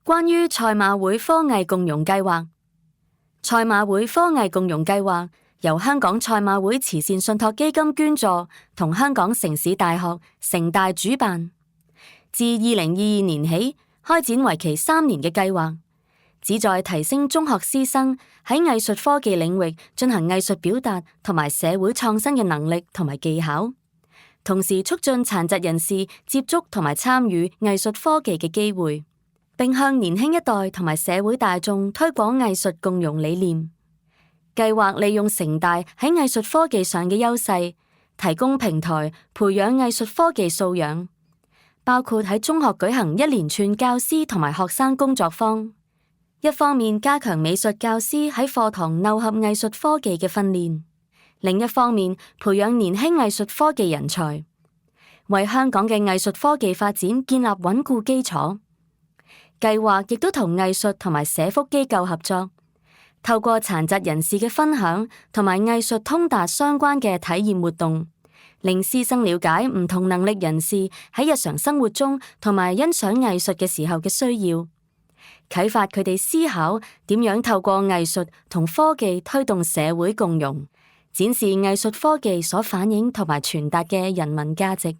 關於賽馬會科藝共融計劃，賽馬會科藝共融計劃由香港賽馬會慈善信託基金捐助，同香港城市大學城大主辦，自2022年起開展為期3年嘅計劃，旨在提升中學師生喺藝術科技領域進行藝術表達同埋社會創新嘅能力同埋技巧，同時促進殘疾人士接觸同埋參與藝術科技嘅機會，並向年輕一代同埋社會大眾推廣藝術共融理念。計劃利用城大喺藝術科技上嘅優勢，提供平台培養藝術科技素養，包括喺中學舉行一連串教師同埋學生工作坊，一方面加強美術教師喺課堂糅合藝術科技嘅訓練，另一方面培養年輕藝術科技人才，為香港嘅藝術科技發展建立穩固基礎。計劃亦都同藝術同埋社福機構合作，透過殘疾人士嘅分享同埋藝術通達相關嘅體驗活動，令師生了解唔同能力人士喺日常生活中同埋欣賞藝術嘅時候嘅需要，啟發佢哋思考點樣透過藝術同科技推動社會共融，展示藝術科技所反映同埋傳達嘅人文價值。